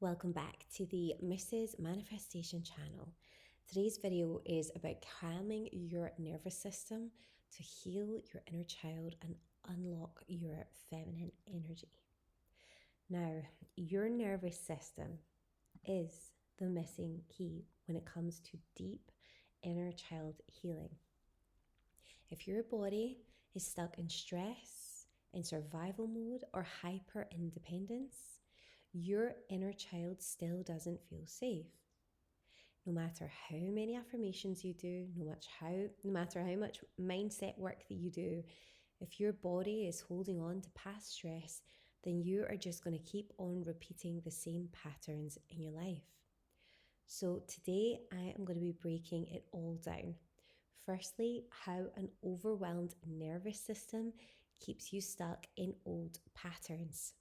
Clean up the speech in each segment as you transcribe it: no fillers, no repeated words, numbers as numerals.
Welcome back to the Mrs. Manifestation channel. Today's video is about calming your nervous system to heal your inner child and unlock your feminine energy. Now, your nervous system is the missing key when it comes to deep inner child healing. If your body is stuck in stress, in survival mode, or hyper independence, your inner child still doesn't feel safe. No matter how many affirmations you do, no matter how much mindset work that you do, if your body is holding on to past stress, then you are just going to keep on repeating the same patterns in your life. So today I am going to be breaking it all down. Firstly, how an overwhelmed nervous system keeps you stuck in old patterns.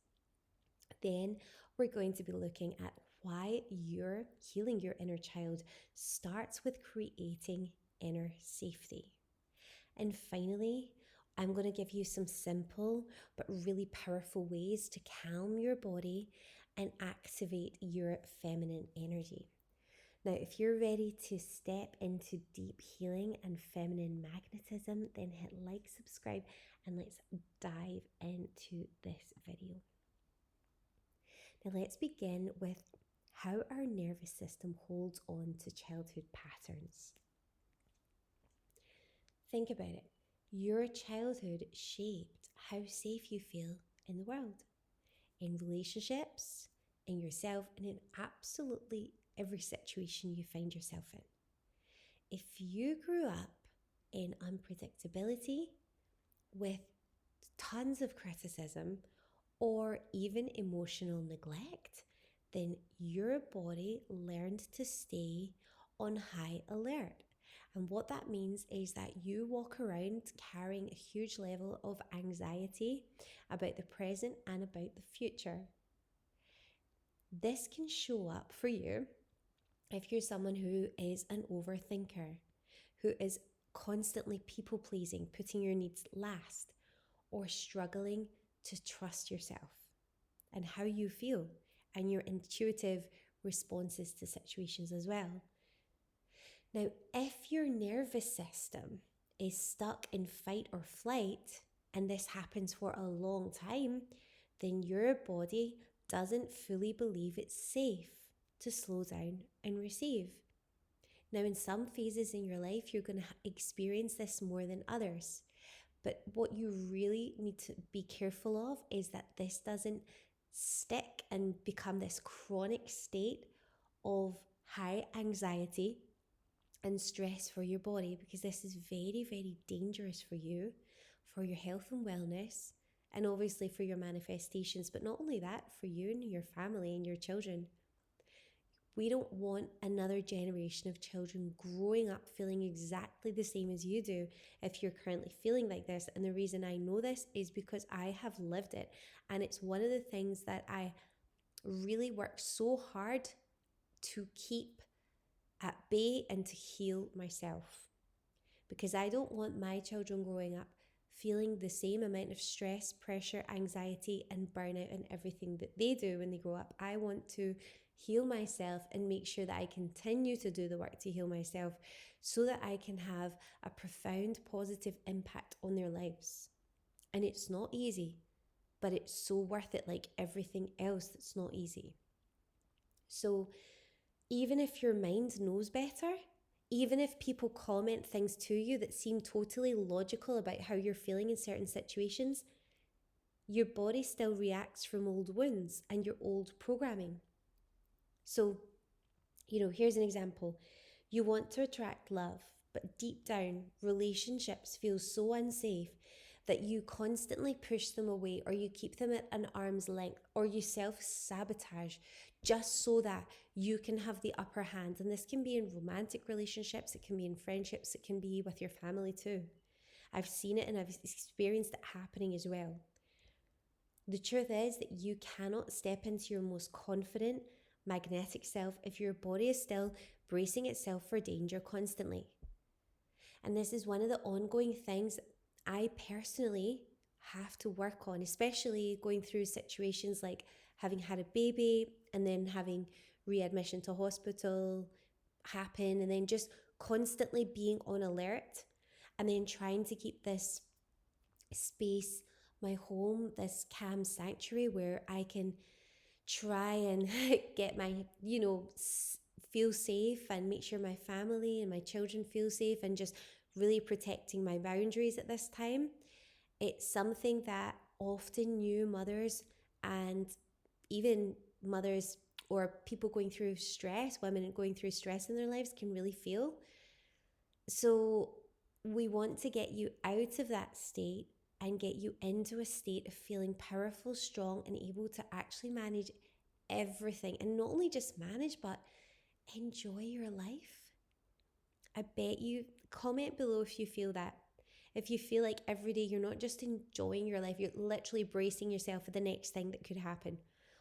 Then we're going to be looking at why you're healing your inner child starts with creating inner safety. And finally, I'm going to give you some simple but really powerful ways to calm your body and activate your feminine energy. Now, if you're ready to step into deep healing and feminine magnetism, then hit like, subscribe, and let's dive into this video. Now let's begin with how our nervous system holds on to childhood patterns. Think about it. Your childhood shaped how safe you feel in the world, in relationships, in yourself, and in absolutely every situation you find yourself in. If you grew up in unpredictability, with tons of criticism, or even emotional neglect, then your body learned to stay on high alert. And what that means is that you walk around carrying a huge level of anxiety about the present and about the future. This can show up for you if you're someone who is an overthinker, who is constantly people pleasing, putting your needs last, or struggling to trust yourself and how you feel and your intuitive responses to situations as well. Now, if your nervous system is stuck in fight or flight, and this happens for a long time, then your body doesn't fully believe it's safe to slow down and receive. Now, in some phases in your life, you're going to experience this more than others. But what you really need to be careful of is that this doesn't stick and become this chronic state of high anxiety and stress for your body, because this is very, very dangerous for you, for your health and wellness, and obviously for your manifestations. But not only that, for you and your family and your children. We don't want another generation of children growing up feeling exactly the same as you do if you're currently feeling like this. And the reason I know this is because I have lived it. And it's one of the things that I really work so hard to keep at bay and to heal myself. Because I don't want my children growing up feeling the same amount of stress, pressure, anxiety, and burnout and everything that they do when they grow up. I want to heal myself and make sure that I continue to do the work to heal myself so that I can have a profound positive impact on their lives. And it's not easy, but it's so worth it, like everything else that's not easy. So even if your mind knows better, even if people comment things to you that seem totally logical about how you're feeling in certain situations, your body still reacts from old wounds and your old programming. So, here's an example. You want to attract love, but deep down, relationships feel so unsafe that you constantly push them away, or you keep them at an arm's length, or you self-sabotage just so that you can have the upper hand. And this can be in romantic relationships, it can be in friendships, it can be with your family too. I've seen it and I've experienced it happening as well. The truth is that you cannot step into your most confident, magnetic self if your body is still bracing itself for danger constantly. And this is one of the ongoing things I personally have to work on, especially going through situations like having had a baby and then having readmission to hospital happen, and then just constantly being on alert, and then trying to keep this space, my home, this calm sanctuary where I can try and get my, feel safe and make sure my family and my children feel safe, and just really protecting my boundaries at this time. It's something that often new mothers and even mothers or people going through stress, women going through stress in their lives, can really feel. So we want to get you out of that state and get you into a state of feeling powerful, strong, and able to actually manage everything. And not only just manage, but enjoy your life. I bet you, comment below if you feel that. If you feel like every day you're not just enjoying your life, you're literally bracing yourself for the next thing that could happen,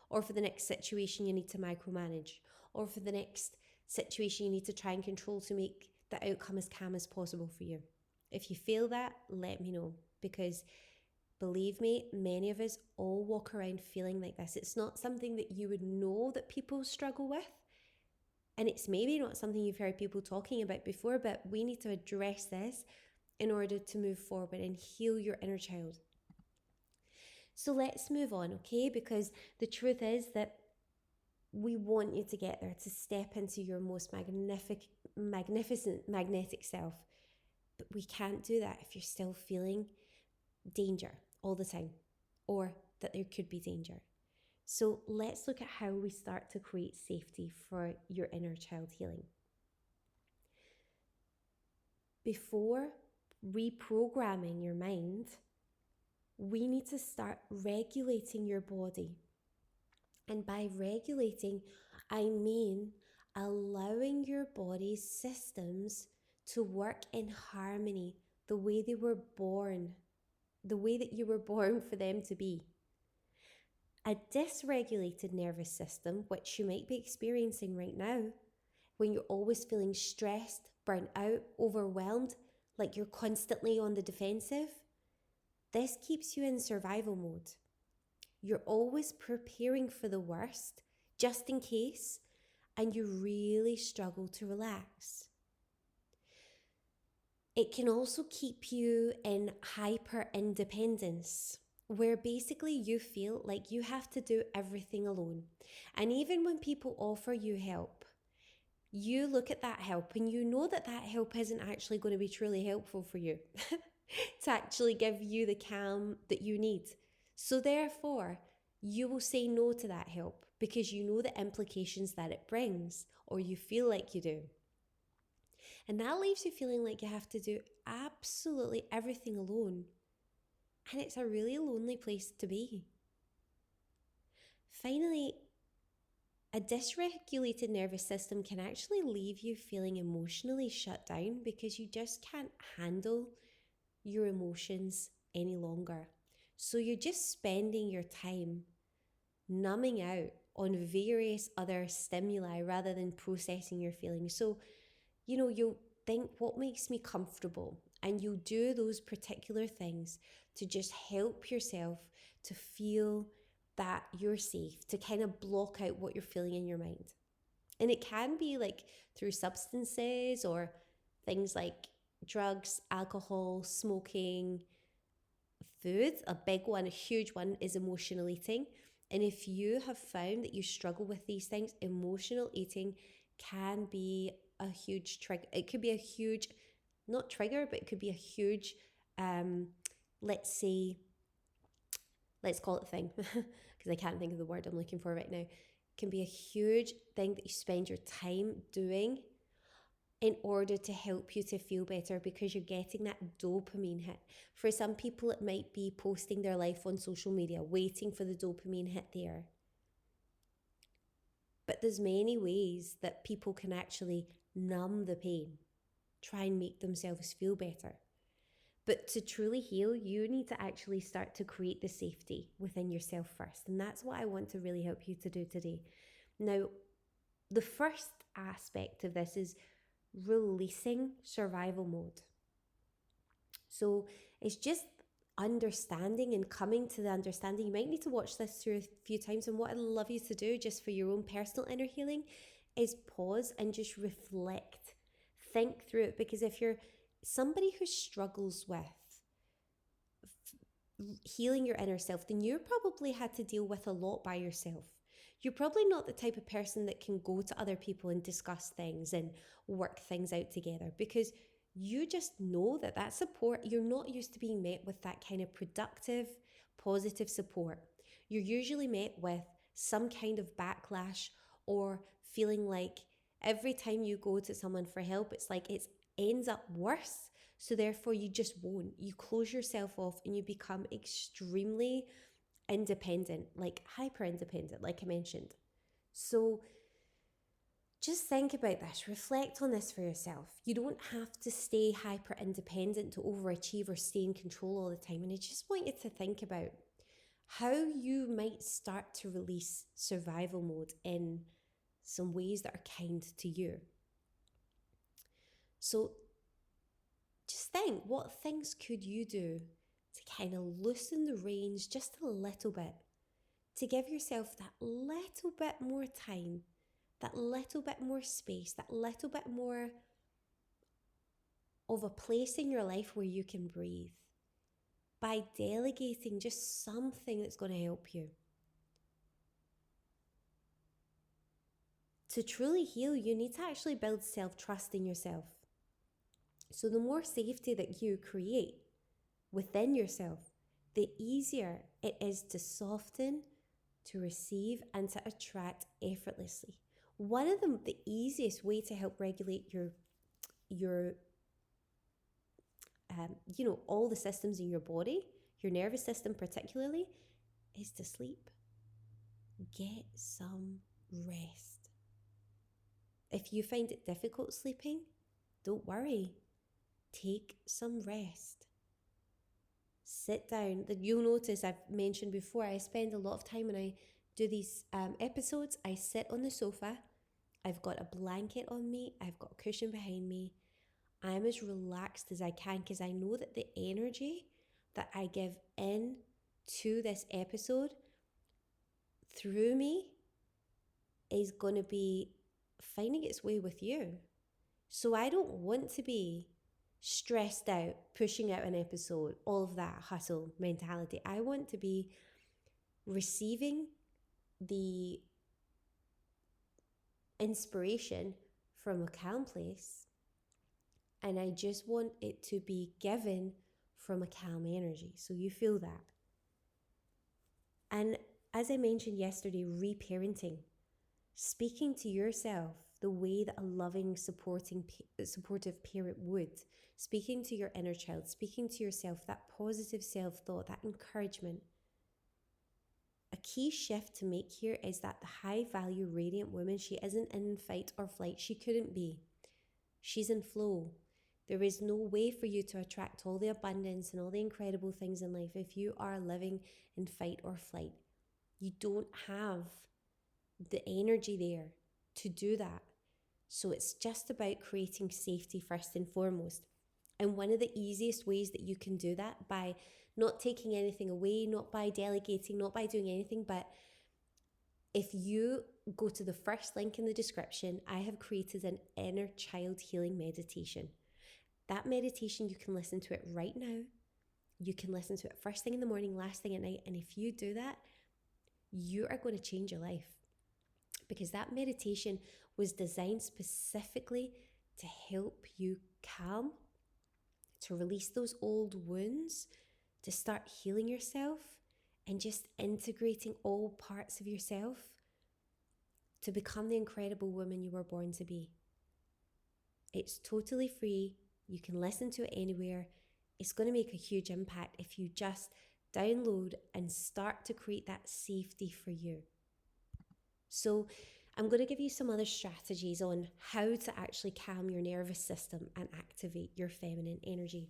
or for the next situation you need to micromanage, or for the next situation you need to try and control to make the outcome as calm as possible for you. If you feel that, let me know, because believe me, many of us all walk around feeling like this. It's not something that you would know that people struggle with. And it's maybe not something you've heard people talking about before, but we need to address this in order to move forward and heal your inner child. So let's move on, okay? Because the truth is that we want you to get there, to step into your most magnificent, magnetic self. But we can't do that if you're still feeling danger all the time, or that there could be danger. So let's look at how we start to create safety for your inner child healing. Before reprogramming your mind, we need to start regulating your body. And by regulating, I mean allowing your body's systems to work in harmony the way they were born, the way that you were born for them to be. A dysregulated nervous system, which you might be experiencing right now, when you're always feeling stressed, burnt out, overwhelmed, like you're constantly on the defensive, this keeps you in survival mode. You're always preparing for the worst, just in case, and you really struggle to relax. It can also keep you in hyper independence, where basically you feel like you have to do everything alone. And even when people offer you help, you look at that help and you know that that help isn't actually going to be truly helpful for you to actually give you the calm that you need. So therefore, you will say no to that help because you know the implications that it brings, or you feel like you do. And that leaves you feeling like you have to do absolutely everything alone. And it's a really lonely place to be. Finally, a dysregulated nervous system can actually leave you feeling emotionally shut down because you just can't handle your emotions any longer. So you're just spending your time numbing out on various other stimuli rather than processing your feelings. So, you'll think, what makes me comfortable? And you'll do those particular things to just help yourself to feel that you're safe, to kind of block out what you're feeling in your mind. And it can be like through substances or things like drugs, alcohol, smoking, food. A big one, a huge one, is emotional eating. And if you have found that you struggle with these things, emotional eating can be a huge trigger. It could be a huge, not trigger, but it could be a huge, let's call it thing, because I can't think of the word I'm looking for right now. It can be a huge thing that you spend your time doing in order to help you to feel better, because you're getting that dopamine hit. For some people, it might be posting their life on social media, waiting for the dopamine hit there. But there's many ways that people can actually numb the pain, try and make themselves feel better. But to truly heal, you need to actually start to create the safety within yourself first. And that's what I want to really help you to do today. Now, the first aspect of this is releasing survival mode. So it's just understanding and coming to the understanding. You might need to watch this through a few times. And what I'd love you to do just for your own personal inner healing is pause and just reflect. Think through it, because if you're somebody who struggles with healing your inner self, then you probably had to deal with a lot by yourself. You're probably not the type of person that can go to other people and discuss things and work things out together, because you just know that support, you're not used to being met with that kind of productive, positive support. You're usually met with some kind of backlash, or feeling like every time you go to someone for help, it's like it ends up worse. So therefore you just won't. You close yourself off and you become extremely independent, like hyper independent, like I mentioned. So just think about this, reflect on this for yourself. You don't have to stay hyper independent to overachieve or stay in control all the time. And I just want you to think about how you might start to release survival mode in some ways that are kind to you. So just think, what things could you do to kind of loosen the reins just a little bit, to give yourself that little bit more time, that little bit more space, that little bit more of a place in your life where you can breathe, by delegating just something that's going to help you. To truly heal, you need to actually build self-trust in yourself. So the more safety that you create within yourself, the easier it is to soften, to receive, and to attract effortlessly. One of the easiest way to help regulate your all the systems in your body, your nervous system particularly, is to sleep. Get some rest. If you find it difficult sleeping, don't worry. Take some rest. Sit down. You'll notice I've mentioned before, I spend a lot of time when I do these episodes, I sit on the sofa. I've got a blanket on me. I've got a cushion behind me. I'm as relaxed as I can, because I know that the energy that I give in to this episode through me is going to be finding its way with you. So I don't want to be stressed out, pushing out an episode, all of that hustle mentality. I want to be receiving the inspiration from a calm place, and I just want it to be given from a calm energy. So you feel that. And as I mentioned yesterday, reparenting, speaking to yourself the way that a loving, supportive parent would, speaking to your inner child, speaking to yourself, that positive self-thought, that encouragement. A key shift to make here is that the high-value, radiant woman, she isn't in fight or flight. She couldn't be. She's in flow. There is no way for you to attract all the abundance and all the incredible things in life if you are living in fight or flight. You don't have the energy there to do that. So it's just about creating safety first and foremost. And one of the easiest ways that you can do that, by not taking anything away, not by delegating, not by doing anything, but if you go to the first link in the description, I have created an inner child healing meditation. That meditation, you can listen to it right now. You can listen to it first thing in the morning, last thing at night. And if you do that, you are going to change your life, because that meditation was designed specifically to help you calm, to release those old wounds, to start healing yourself and just integrating all parts of yourself to become the incredible woman you were born to be. It's totally free. You can listen to it anywhere. It's going to make a huge impact if you just download and start to create that safety for you. So I'm going to give you some other strategies on how to actually calm your nervous system and activate your feminine energy.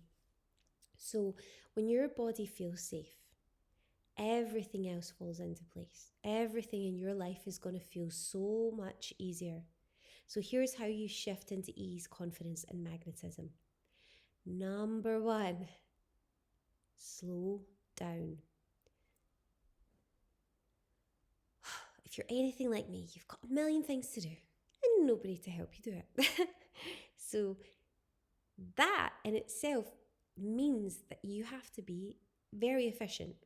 So when your body feels safe, everything else falls into place. Everything in your life is going to feel so much easier. So here's how you shift into ease, confidence, and magnetism. Number one, Slow down. If you're anything like me, you've got a million things to do and nobody to help you do it. So that in itself means that you have to be very efficient.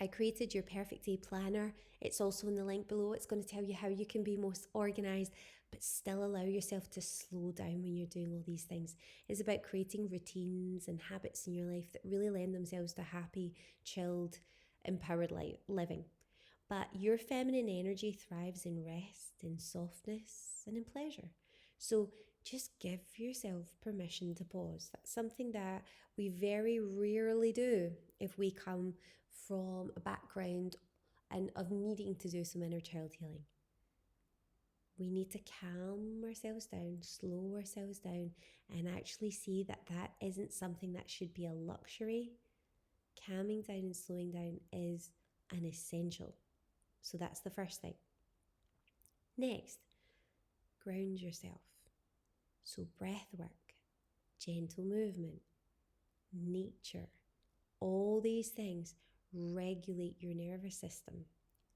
I created your perfect day planner. It's also in the link below. It's going to tell you how you can be most organized, but still allow yourself to slow down when you're doing all these things. It's about creating routines and habits in your life that really lend themselves to happy, chilled, empowered living. But your feminine energy thrives in rest, in softness, and in pleasure. So just give yourself permission to pause. That's something that we very rarely do if we come from a background and of needing to do some inner child healing. We need to calm ourselves down, slow ourselves down, and actually see that that isn't something that should be a luxury. Calming down and slowing down is an essential. So that's the first thing. Next, ground yourself. So breath work, gentle movement, nature, all these things regulate your nervous system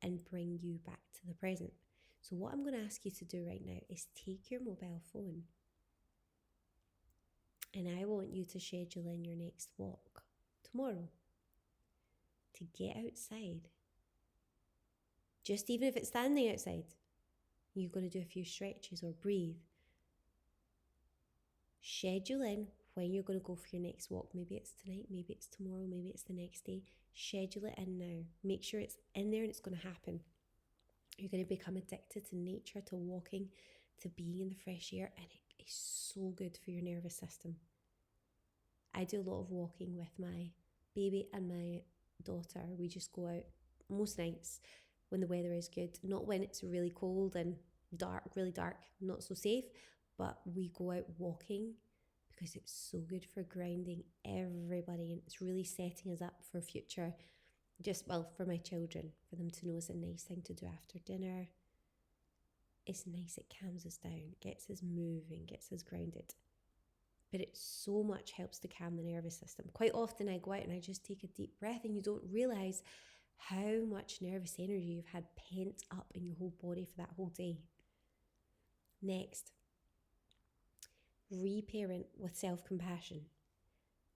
and bring you back to the present. So what I'm going to ask you to do right now is take your mobile phone and I want you to schedule in your next walk tomorrow to get outside. Just even if it's standing outside, you're going to do a few stretches or breathe. Schedule in when you're going to go for your next walk. Maybe it's tonight, maybe it's tomorrow, maybe it's the next day. Schedule it in now. Make sure it's in there and it's going to happen. You're going to become addicted to nature, to walking, to being in the fresh air, and it is so good for your nervous system. I do a lot of walking with my baby and my daughter. We just go out most nights when the weather is good, not when it's really cold and dark, really dark, not so safe, but we go out walking because it's so good for grounding everybody and it's really setting us up for future. For my children, for them to know it's a nice thing to do after dinner. It's nice, it calms us down, gets us moving, gets us grounded. But it so much helps to calm the nervous system. Quite often I go out and I just take a deep breath and you don't realise how much nervous energy you've had pent up in your whole body for that whole day. Next, reparent with self-compassion.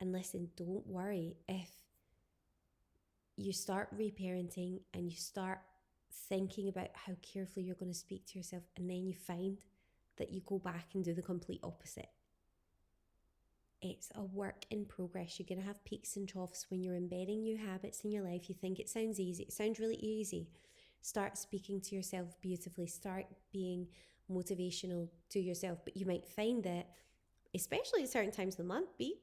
And listen, don't worry if you start reparenting and you start thinking about how carefully you're going to speak to yourself and then you find that you go back and do the complete opposite. It's a work in progress. You're going to have peaks and troughs when you're embedding new habits in your life. You think it sounds easy. It sounds really easy. Start speaking to yourself beautifully. Start being motivational to yourself. But you might find that, especially at certain times of the month, be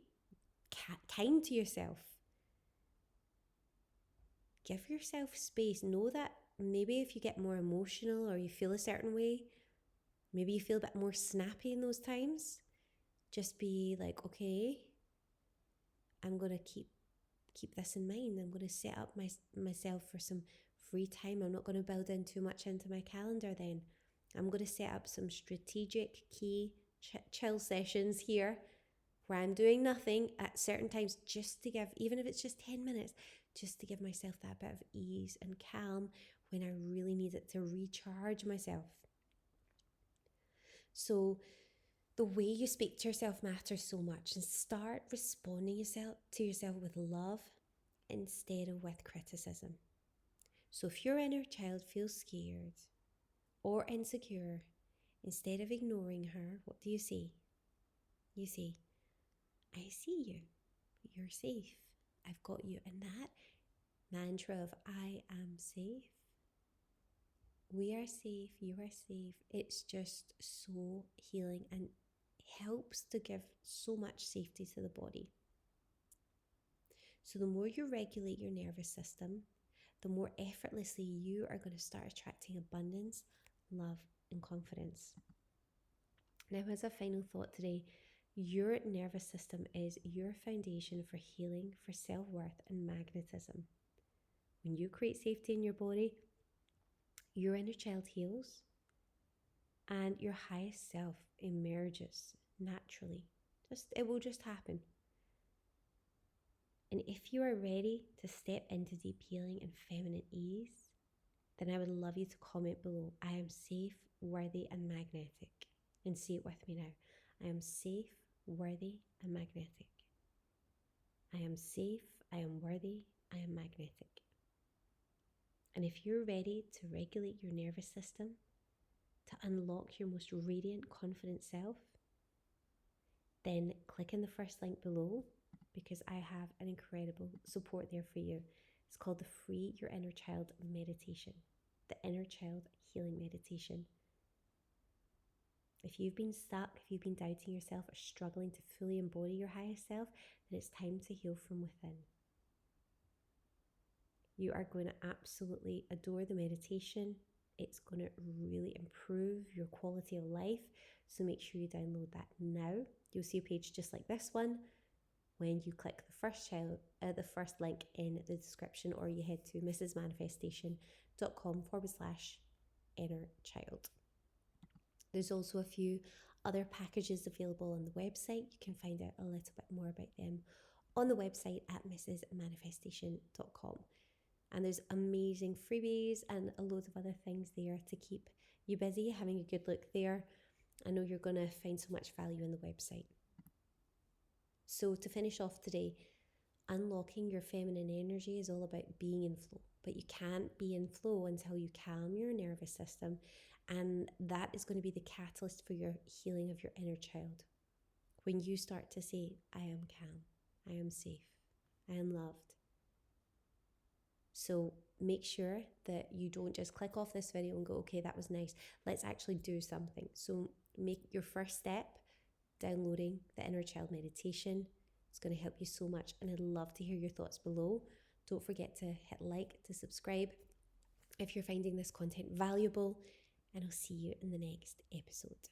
kind to yourself. Give yourself space. Know that maybe if you get more emotional or you feel a certain way, maybe you feel a bit more snappy in those times, just be like, okay, I'm going to keep this in mind. I'm going to set up myself for some free time. I'm not going to build in too much into my calendar then. I'm going to set up some strategic key chill sessions here where I'm doing nothing at certain times just to give, even if it's just 10 minutes, just to give myself that bit of ease and calm when I really need it to recharge myself. So the way you speak to yourself matters so much, and start responding to yourself with love instead of with criticism. So if your inner child feels scared or insecure, instead of ignoring her, what do you say? You say, I see you. You're safe. I've got you. And that mantra of I am safe, we are safe, you are safe, it's just so healing and helps to give so much safety to the body. So the more you regulate your nervous system, the more effortlessly you are going to start attracting abundance, love, and confidence. Now, as a final thought today, your nervous system is your foundation for healing, for self-worth, and magnetism. When you create safety in your body, your inner child heals and your highest self emerges naturally. It will just happen. And if you are ready to step into deep healing and feminine ease, then I would love you to comment below. I am safe, worthy, and magnetic. And say it with me now. I am safe, worthy, and magnetic. I am safe, I am worthy, I am magnetic. And if you're ready to regulate your nervous system, to unlock your most radiant, confident self, then click on the first link below, because I have an incredible support there for you. It's called the Free Your Inner Child Meditation, the Inner Child Healing Meditation. If you've been stuck, if you've been doubting yourself or struggling to fully embody your highest self, then it's time to heal from within. You are going to absolutely adore the meditation. It's going to really improve your quality of life. So make sure you download that now. You'll see a page just like this one when you click the first link in the description, or you head to mrsmanifestation.com/inner child. There's also a few other packages available on the website. You can find out a little bit more about them on the website at mrsmanifestation.com. And there's amazing freebies and a load of other things there to keep you busy. Having a good look there. I know you're going to find so much value in the website. So to finish off today, unlocking your feminine energy is all about being in flow. But you can't be in flow until you calm your nervous system. And that is going to be the catalyst for your healing of your inner child. When you start to say, I am calm, I am safe, I am loved. So make sure that you don't just click off this video and go, okay, that was nice. Let's actually do something. So make your first step downloading the Inner Child Meditation. It's going to help you so much, and I'd love to hear your thoughts below. Don't forget to hit like, to subscribe if you're finding this content valuable, and I'll see you in the next episode.